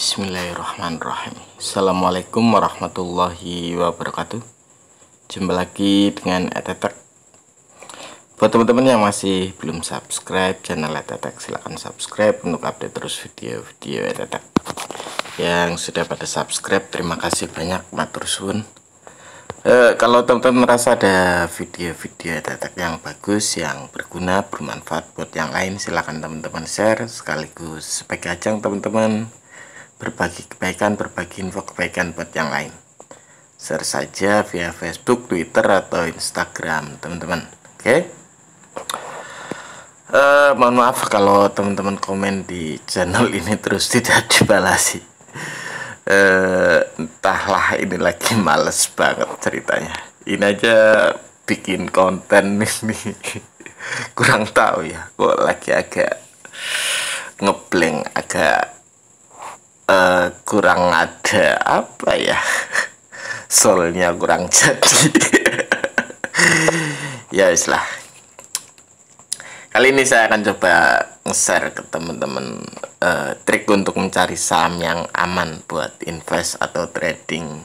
Bismillahirrahmanirrahim. Assalamualaikum warahmatullahi wabarakatuh. Jumpa lagi dengan Etetek. Buat teman-teman yang masih belum subscribe channel Etetek, silahkan subscribe untuk update terus video-video Etetek. Yang sudah pada subscribe, terima kasih banyak, matur suwun. Kalau teman-teman merasa ada video-video Etetek yang bagus, yang berguna, bermanfaat buat yang lain, silahkan teman-teman share sekaligus sebagai ajang teman-teman berbagi kebaikan, berbagi info kebaikan buat yang lain. Share saja via Facebook, Twitter, atau Instagram teman-teman. Oke. Mohon maaf kalau teman-teman komen di channel ini terus tidak dibalasi. Entahlah, ini lagi males banget ceritanya. Ini aja bikin konten ini kurang tahu ya, kok lagi agak ngeblank, agak kurang ada apa ya, soalnya kurang jadi. Ya islah, kali ini saya akan coba nge-share ke teman-teman trik untuk mencari saham yang aman buat invest atau trading.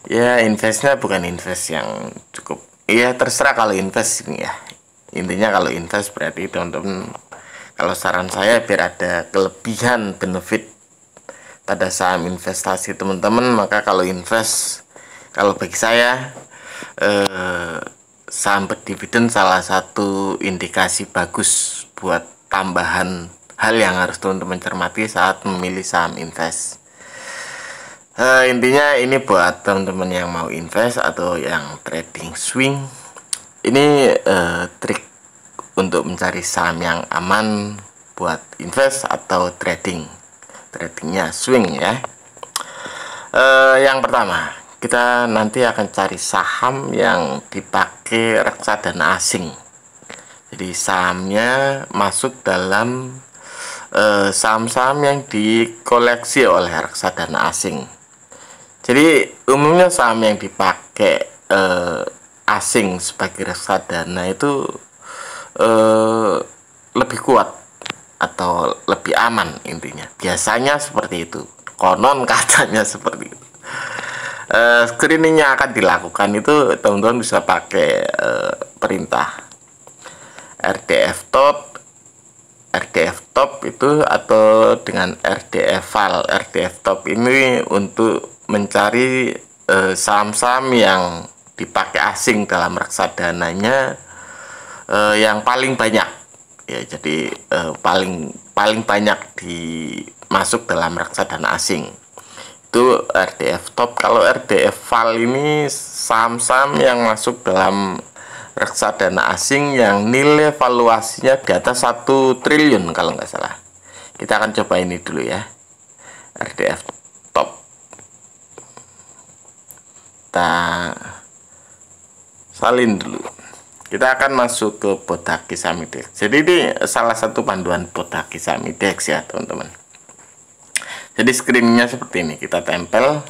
Ya, investnya bukan invest yang cukup, ya terserah kalau invest ini ya. Intinya kalau invest berarti teman-teman, kalau saran saya biar ada kelebihan benefit pada saham investasi teman-teman, maka kalau invest, kalau bagi saya saham berdividen salah satu indikasi bagus buat tambahan hal yang harus teman-teman cermati saat memilih saham invest. Intinya ini buat teman-teman yang mau invest atau yang trading swing, ini trik untuk mencari saham yang aman buat invest atau tradingnya swing ya. Yang pertama, kita nanti akan cari saham yang dipakai reksadana asing. Jadi sahamnya masuk dalam saham-saham yang dikoleksi oleh reksadana asing. Jadi umumnya saham yang dipakai asing sebagai reksadana itu lebih kuat atau lebih aman, intinya biasanya seperti itu, konon katanya seperti itu. Screening yang akan dilakukan itu teman-teman bisa pakai perintah RDF top itu, atau dengan RDF file. RDF top ini untuk mencari saham-saham yang dipakai asing dalam reksadananya yang paling banyak ya. Jadi paling banyak masuk dalam reksadana asing itu RDF top. Kalau RDF file ini saham-saham yang masuk dalam reksadana asing yang nilai valuasinya di atas 1 triliun kalau nggak salah. Kita akan coba ini dulu ya, RDF top. Kita salin dulu. Kita akan masuk ke Bodaki Saham Index. Jadi ini salah satu panduan Bodaki Saham Index ya teman-teman. Jadi screeningnya seperti ini. Kita tempel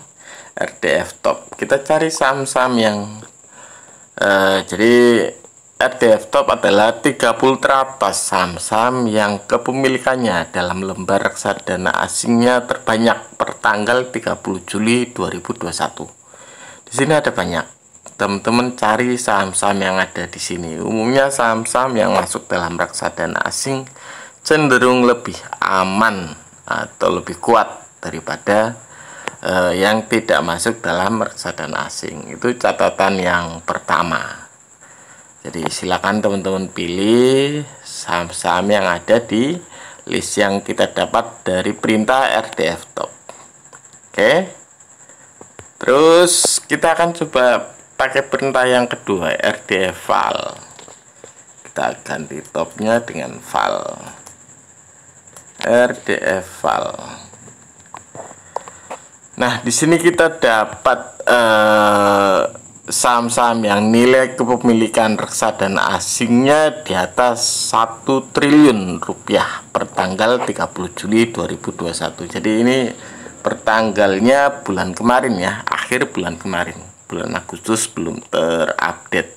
RDF top. Kita cari saham-saham yang jadi RDF top adalah 30 teratas saham-saham yang kepemilikannya dalam lembar reksadana asingnya terbanyak per tanggal 30 Juli 2021. Di sini ada banyak. Teman-teman cari saham-saham yang ada di sini. Umumnya saham-saham yang masuk dalam reksadana asing cenderung lebih aman atau lebih kuat daripada yang tidak masuk dalam reksadana asing. Itu catatan yang pertama. Jadi silakan teman-teman pilih saham-saham yang ada di list yang kita dapat dari perintah RDF top. Oke. Terus kita akan coba pakai perintah yang kedua, RDF file. Kita ganti topnya dengan file, RDF file. Nah, di sini kita dapat saham-saham yang nilai kepemilikan reksadana asingnya di atas 1 triliun rupiah per tanggal 30 Juli 2021. Jadi ini pertanggalnya bulan kemarin ya, akhir bulan kemarin. Bulan Agustus belum terupdate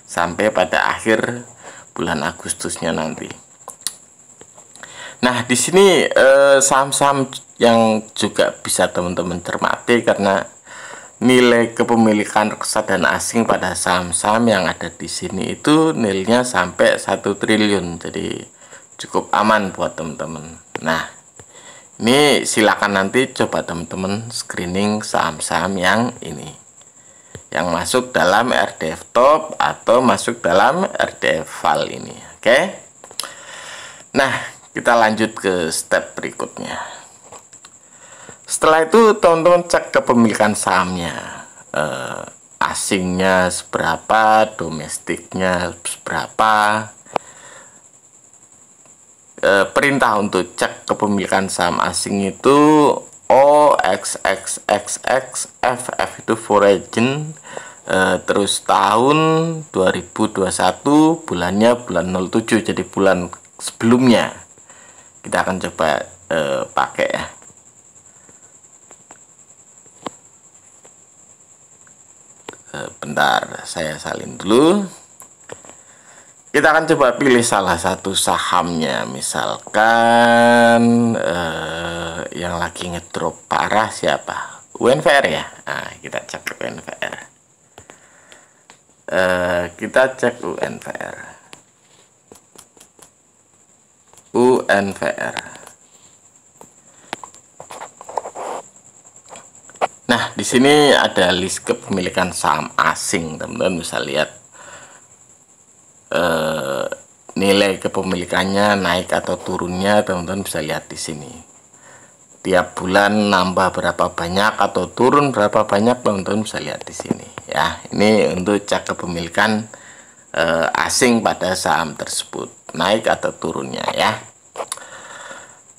sampai pada akhir bulan Agustusnya nanti. Nah, di sini saham-saham yang juga bisa teman-teman cermati karena nilai kepemilikan reksadana asing pada saham-saham yang ada di sini itu nilainya sampai 1 triliun. Jadi cukup aman buat teman-teman. Nah, ini silakan nanti coba teman-teman screening saham-saham yang ini, yang masuk dalam RDF Top atau masuk dalam RDF Val ini. Oke. Nah, kita lanjut ke step berikutnya. Setelah itu teman-teman cek kepemilikan sahamnya, asingnya seberapa, domestiknya seberapa. Perintah untuk cek kepemilikan saham asing itu OXXXXFF itu foreign, terus tahun 2021, bulannya bulan 07, jadi bulan sebelumnya. Kita akan coba pakai ya. Bentar, saya salin dulu. Kita akan coba pilih salah satu sahamnya, misalkan yang lagi ngedrop parah siapa? UNVR ya. Nah, kita cek UNVR. Kita cek UNVR. Nah, di sini ada list kepemilikan saham asing, teman-teman bisa lihat. Nilai kepemilikannya naik atau turunnya, teman-teman bisa lihat di sini. Tiap bulan nambah berapa banyak atau turun berapa banyak, teman-teman bisa lihat di sini ya. Ini untuk cek kepemilikan asing pada saham tersebut, naik atau turunnya ya.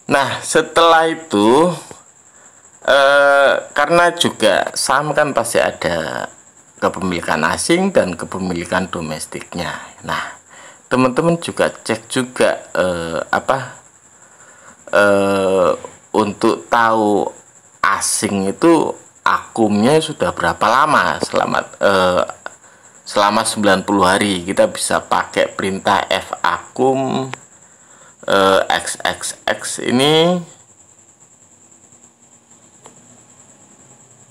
Nah, setelah itu karena juga saham kan pasti ada kepemilikan asing dan kepemilikan domestiknya. Nah, teman-teman juga cek juga untuk tahu asing itu akumnya sudah berapa lama, selama 90 hari. Kita bisa pakai perintah fakum XXX ini.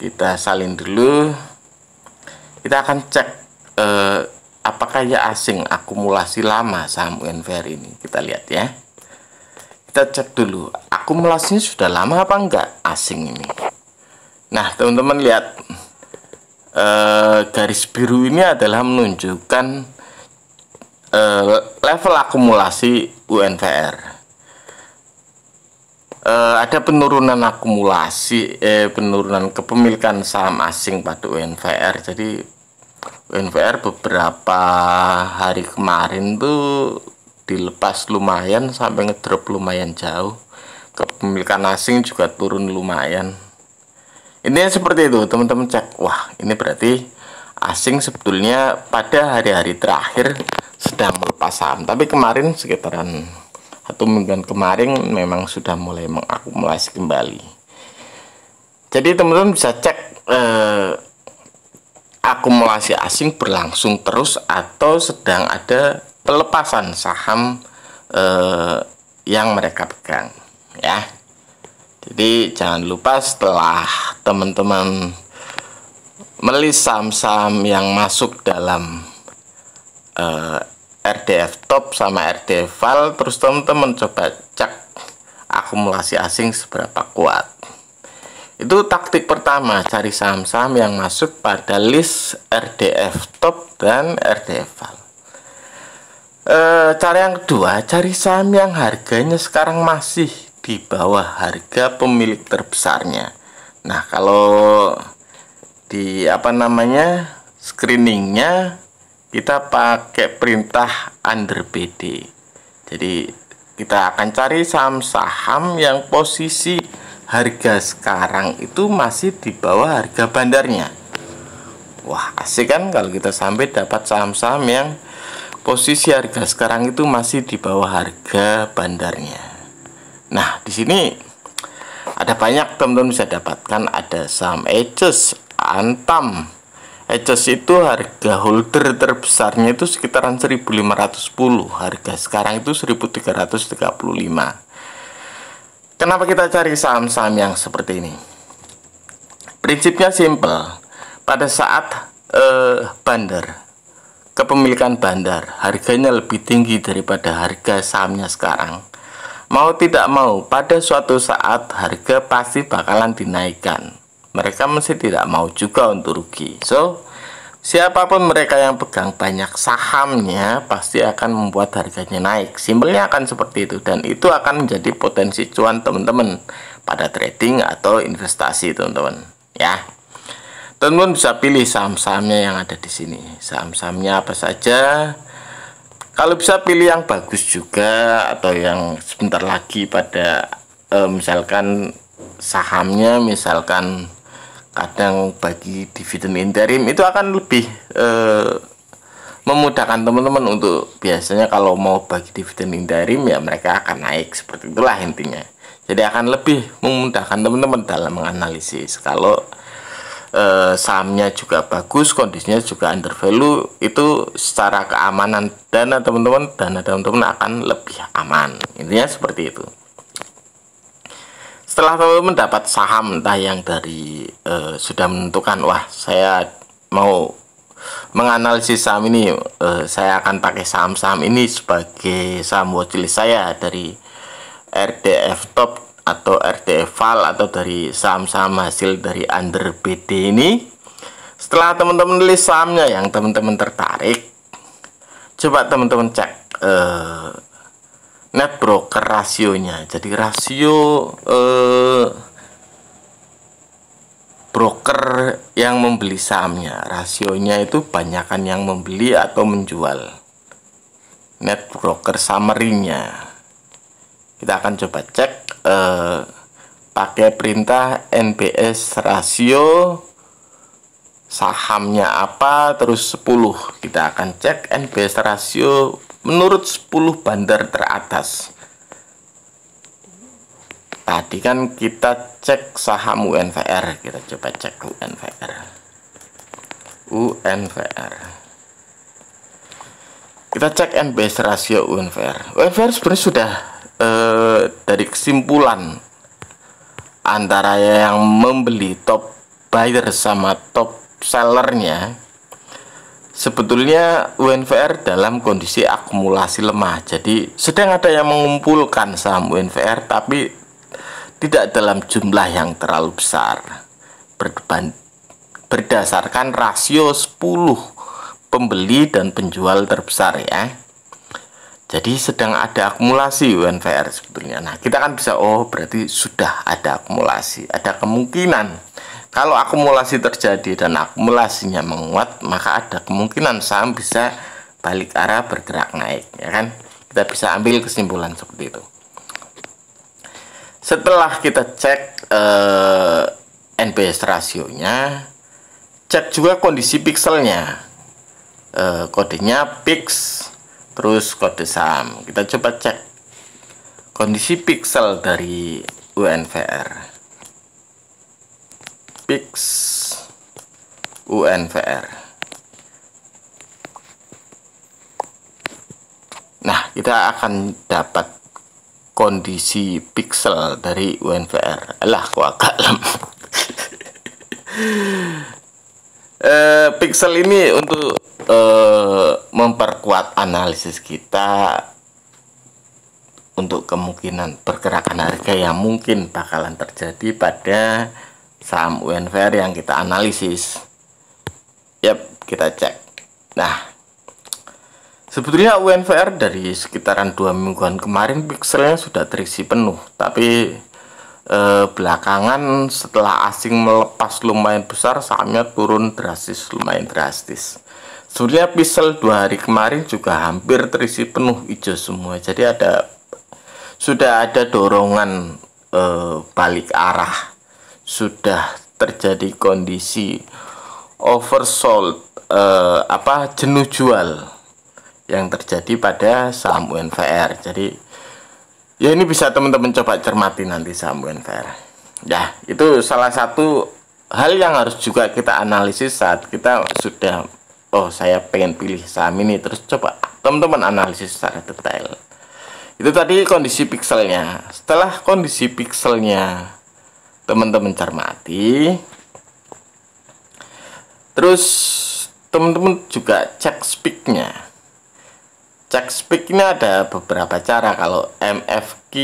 Kita salin dulu. Kita akan cek apakah ya asing akumulasi lama saham UNVR ini. Kita lihat ya. Kita cek dulu akumulasinya sudah lama apa enggak asing ini. Nah, teman-teman lihat garis biru ini adalah menunjukkan level akumulasi UNVR. Ada penurunan akumulasi, penurunan kepemilikan saham asing pada UNVR. Jadi UNVR beberapa hari kemarin tuh dilepas lumayan sampai ngedrop lumayan jauh. Kepemilikan asing juga turun lumayan. Ini seperti itu, teman-teman cek. Wah, ini berarti asing sebetulnya pada hari-hari terakhir sedang melepas saham. Tapi kemarin sekitaran 1 mingguan kemarin memang sudah mulai mengakumulasi kembali. Jadi teman-teman bisa cek akumulasi asing berlangsung terus atau sedang ada pelepasan saham yang mereka pegang ya. Jadi jangan lupa setelah teman-teman melist saham-saham yang masuk dalam RDF Top sama RDF Val, terus teman-teman coba cek akumulasi asing seberapa kuat. Itu taktik pertama, cari saham-saham yang masuk pada list RDF Top dan RDF Val. Cara yang kedua, cari saham yang harganya sekarang masih di bawah harga pemilik terbesarnya. Nah, kalau di screeningnya kita pakai perintah under BD. Jadi kita akan cari saham-saham yang posisi harga sekarang itu masih di bawah harga bandarnya. Wah, asik kan kalau kita sampai dapat saham-saham yang posisi harga sekarang itu masih di bawah harga bandarnya. Nah, di sini ada banyak teman-teman bisa dapatkan. Ada saham Aegis, Antam. Aegis itu harga holder terbesarnya itu sekitaran 1510, harga sekarang itu 1335. Kenapa kita cari saham-saham yang seperti ini? Prinsipnya simple. Pada saat bandar, kepemilikan bandar harganya lebih tinggi daripada harga sahamnya sekarang, mau tidak mau pada suatu saat harga pasti bakalan dinaikkan. Mereka mesti tidak mau juga untuk rugi. So, siapapun mereka yang pegang banyak sahamnya pasti akan membuat harganya naik. Simpelnya akan seperti itu, dan itu akan menjadi potensi cuan teman-teman pada trading atau investasi teman-teman. Ya, teman-teman bisa pilih saham-sahamnya yang ada di sini. Saham-sahamnya apa saja? Kalau bisa pilih yang bagus juga, atau yang sebentar lagi pada misalkan sahamnya misalkan kadang bagi dividen interim, itu akan lebih memudahkan teman-teman untuk, biasanya kalau mau bagi dividen interim ya mereka akan naik, seperti itulah intinya. Jadi akan lebih memudahkan teman-teman dalam menganalisis. Kalau sahamnya juga bagus, kondisinya juga under value, itu secara keamanan dana teman-teman akan lebih aman. Intinya seperti itu. Setelah teman-teman dapat saham, entah yang dari sudah menentukan, wah saya mau menganalisis saham ini, saya akan pakai saham-saham ini sebagai saham watchlist saya dari RDF Top atau RDF Val, atau dari saham-saham hasil dari under BD ini. Setelah teman-teman list sahamnya yang teman-teman tertarik, coba teman-teman cek net broker rasionya. Jadi rasio broker yang membeli sahamnya, rasionya itu banyakkan yang membeli atau menjual. Net broker summary-nya kita akan coba cek pakai perintah NBS rasio, sahamnya apa, terus 10. Kita akan cek NBS rasio menurut 10 bandar teratas. Tadi kan kita cek saham UNVR, kita coba cek UNVR. Kita cek NBS rasio UNVR. UNVR sebenarnya sudah dari kesimpulan antara yang membeli top buyer sama top sellernya, sebetulnya UNVR dalam kondisi akumulasi lemah. Jadi sedang ada yang mengumpulkan saham UNVR tapi tidak dalam jumlah yang terlalu besar, berdasarkan rasio 10 pembeli dan penjual terbesar ya. Jadi sedang ada akumulasi UNVR sebetulnya. Nah, kita kan bisa, oh berarti sudah ada akumulasi, ada kemungkinan. Kalau akumulasi terjadi dan akumulasinya menguat, maka ada kemungkinan saham bisa balik arah bergerak naik, ya kan? Kita bisa ambil kesimpulan seperti itu. Setelah kita cek NBS rasionya, cek juga kondisi pixelnya, kodenya PIX, terus kode saham. Kita coba cek kondisi pixel dari UNVR. PIX UNVR. Nah, kita akan dapat kondisi pixel dari UNVR. Alah, kok agak pixel ini untuk memperkuat analisis kita untuk kemungkinan pergerakan harga yang mungkin bakalan terjadi pada saham UNVR yang kita analisis. Yap, kita cek. Nah, sebetulnya UNVR dari sekitaran 2 mingguan kemarin pixelnya sudah terisi penuh, tapi belakangan setelah asing melepas lumayan besar, sahamnya turun drastis, lumayan drastis. Sebetulnya pixel 2 hari kemarin juga hampir terisi penuh, hijau semua. Jadi sudah ada dorongan balik arah, sudah terjadi kondisi oversold, jenuh jual yang terjadi pada saham UNVR. Jadi ya ini bisa teman-teman coba cermati nanti saham UNVR. Ya, itu salah satu hal yang harus juga kita analisis saat kita sudah, oh saya pengen pilih saham ini, terus coba teman-teman analisis secara detail. Itu tadi kondisi pikselnya. Setelah kondisi pikselnya teman-teman cermati, terus teman-teman juga cek speaknya. Cek speaknya ada beberapa cara. Kalau MFQ,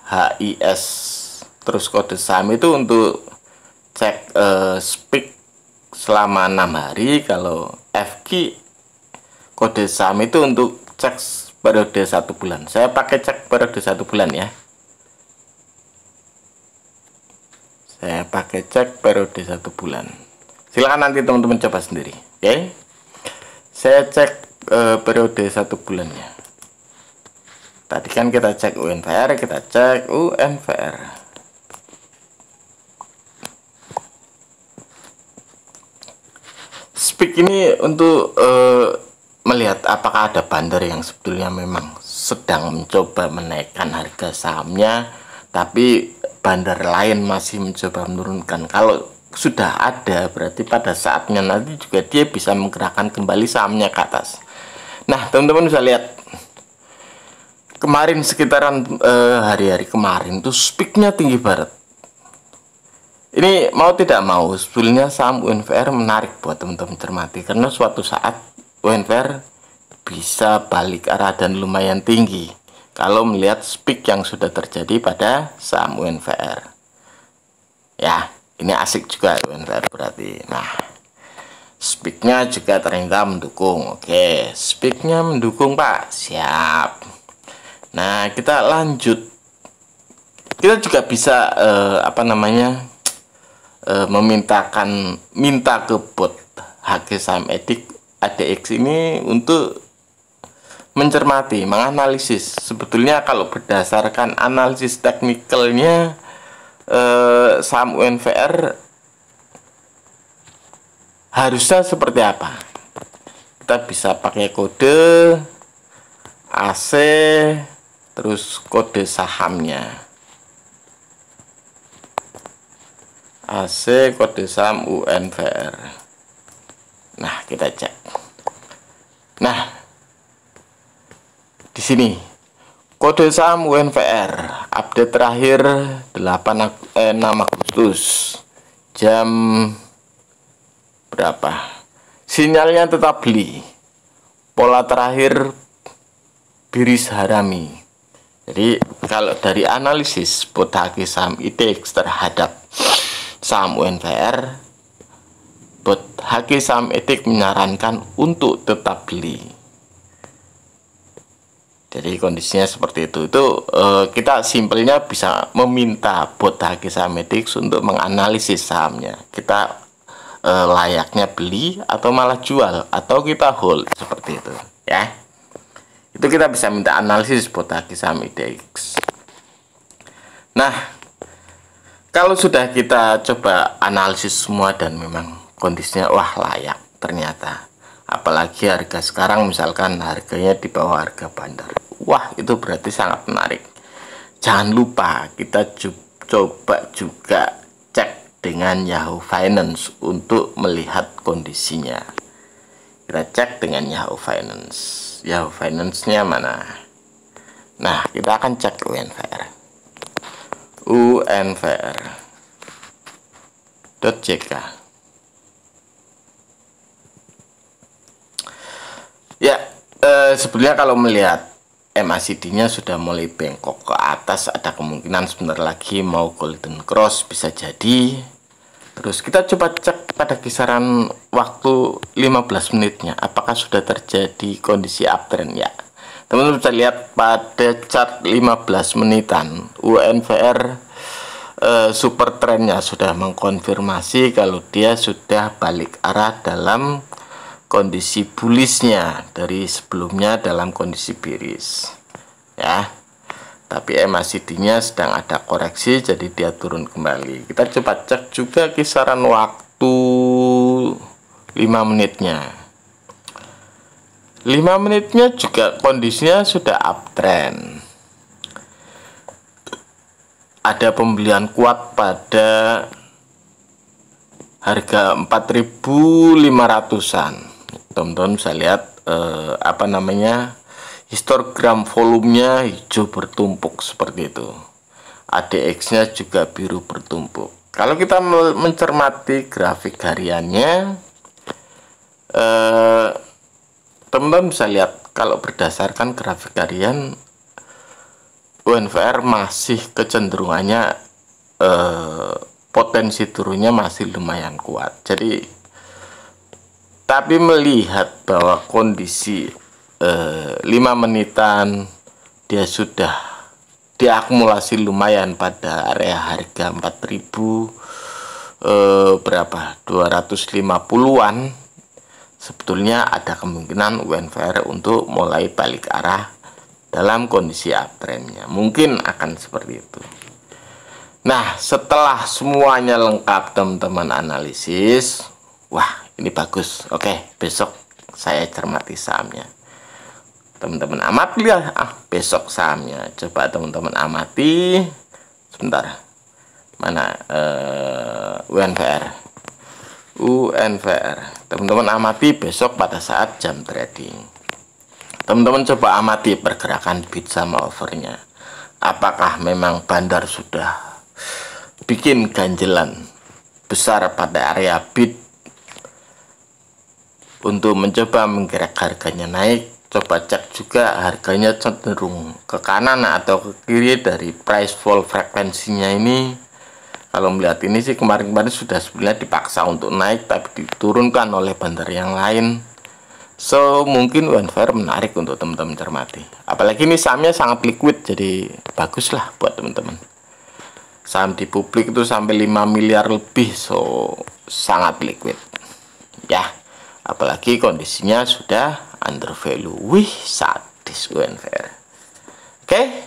HIS, terus kode SAM itu untuk cek speak selama 6 hari. Kalau FQ, kode SAM itu untuk cek periode 1 bulan. Saya pakai cek periode 1 bulan ya. Saya pakai cek periode 1 bulan. Silahkan nanti teman-teman coba sendiri. Oke. Saya cek periode 1 bulannya. Tadi kan kita cek UNVR, kita cek UNVR. Speak ini untuk melihat apakah ada bandar yang sebetulnya memang sedang mencoba menaikkan harga sahamnya, tapi bandar lain masih mencoba menurunkan. Kalau sudah ada, berarti pada saatnya nanti juga dia bisa menggerakkan kembali sahamnya ke atas. Nah, teman-teman bisa lihat kemarin sekitaran hari-hari kemarin tuh speaknya tinggi banget. Ini mau tidak mau sebetulnya saham UNVR menarik buat teman-teman cermati, karena suatu saat UNVR bisa balik arah dan lumayan tinggi kalau melihat speak yang sudah terjadi pada saham UNVR. Ya, ini asik juga UNVR berarti. Nah, speaknya juga ternyata mendukung. Oke, speaknya mendukung Pak, siap. Nah, kita lanjut. Kita juga bisa minta ke bot HQ Saham ADX ini untuk mencermati, menganalisis. Sebetulnya kalau berdasarkan analisis teknikalnya saham UNVR harusnya seperti apa. Kita bisa pakai kode AC, terus kode sahamnya. AC kode saham UNVR. Nah, kita cek. Nah, di sini kode saham UNVR update terakhir 6 Agustus jam berapa? Sinyalnya tetap beli. Pola terakhir biris harami. Jadi kalau dari analisis bot HQ Saham IDX terhadap saham UNVR, bot HQ Saham IDX menyarankan untuk tetap beli. Jadi kondisinya seperti itu. Kita simpelnya bisa meminta bot HQ Saham IDX untuk menganalisis sahamnya. Kita layaknya beli atau malah jual, atau kita hold, seperti itu ya. Itu kita bisa minta analisis bot HQ Saham IDX. Nah, kalau sudah kita coba analisis semua dan memang kondisinya wah layak ternyata, apalagi harga sekarang misalkan harganya di bawah harga bandar, wah itu berarti sangat menarik. Jangan lupa kita coba juga cek dengan Yahoo Finance untuk melihat kondisinya. Kita cek dengan Yahoo Finance. Yahoo Finance-nya mana? Nah, kita akan cek UNVR. UNVR.jk. Ya, sebetulnya kalau melihat MACD-nya sudah mulai bengkok ke atas, ada kemungkinan sebentar lagi mau golden cross, bisa jadi. Terus kita coba cek pada kisaran waktu 15 menitnya, apakah sudah terjadi kondisi uptrend ya. Teman-teman bisa lihat pada chart 15 menitan UNVR super trendnya sudah mengkonfirmasi kalau dia sudah balik arah dalam kondisi bullishnya dari sebelumnya dalam kondisi bearish ya. Tapi MACD-nya sedang ada koreksi, jadi dia turun kembali. Kita coba cek juga kisaran waktu 5 menitnya. 5 menitnya juga kondisinya sudah uptrend. Ada pembelian kuat pada harga 4.500-an. Teman-teman bisa lihat Histogram volumenya hijau bertumpuk seperti itu. ADX-nya juga biru bertumpuk. Kalau kita mencermati grafik hariannya, teman-teman bisa lihat kalau berdasarkan grafik harian, UNVR masih kecenderungannya potensi turunnya masih lumayan kuat. Jadi, tapi melihat bahwa kondisi 5 menitan dia sudah diakumulasi lumayan pada area harga 4000 berapa 250-an, sebetulnya ada kemungkinan UNVR untuk mulai balik arah dalam kondisi uptrendnya, mungkin akan seperti itu. Nah, setelah semuanya lengkap teman-teman analisis, wah ini bagus, oke, besok saya cermati sahamnya. Teman-teman amati ya, besok sahamnya. Coba teman-teman amati. Sebentar. Mana UNVR. Teman-teman amati besok pada saat jam trading. Teman-teman coba amati pergerakan bid sama overnya. Apakah memang bandar sudah bikin ganjelan besar pada area bid untuk mencoba menggerak harganya naik? Coba cek juga harganya cenderung ke kanan atau ke kiri dari price fall frekuensinya ini. Kalau melihat ini sih kemarin-kemarin sudah sebenarnya dipaksa untuk naik tapi diturunkan oleh bandar yang lain. So mungkin UNVR menarik untuk teman-teman cermati. Apalagi ini sahamnya sangat liquid, jadi bagus lah buat teman-teman. Saham di publik itu sampai 5 miliar lebih, so sangat liquid ya. Apalagi kondisinya sudah under value. Wih, sadis UNVR. Oke,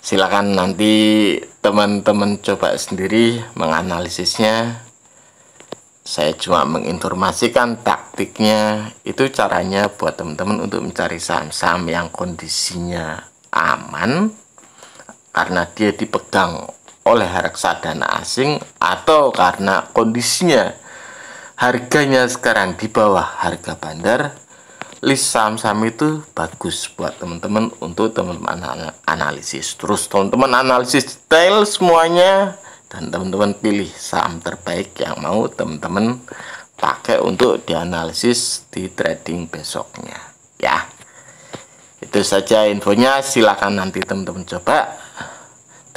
silakan nanti teman-teman coba sendiri menganalisisnya. Saya cuma menginformasikan taktiknya. Itu caranya buat teman-teman untuk mencari saham-saham yang kondisinya aman karena dia dipegang oleh reksadana asing, atau karena kondisinya harganya sekarang di bawah harga bandar. List saham-saham itu bagus buat teman-teman untuk teman-teman analisis. Terus teman-teman analisis detail semuanya dan teman-teman pilih saham terbaik yang mau teman-teman pakai untuk dianalisis di trading besoknya ya. Itu saja infonya, silakan nanti teman-teman coba.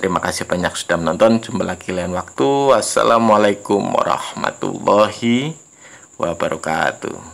Terima kasih banyak sudah menonton. Jumpa lagi lain waktu. Wassalamualaikum warahmatullahi wabarakatuh.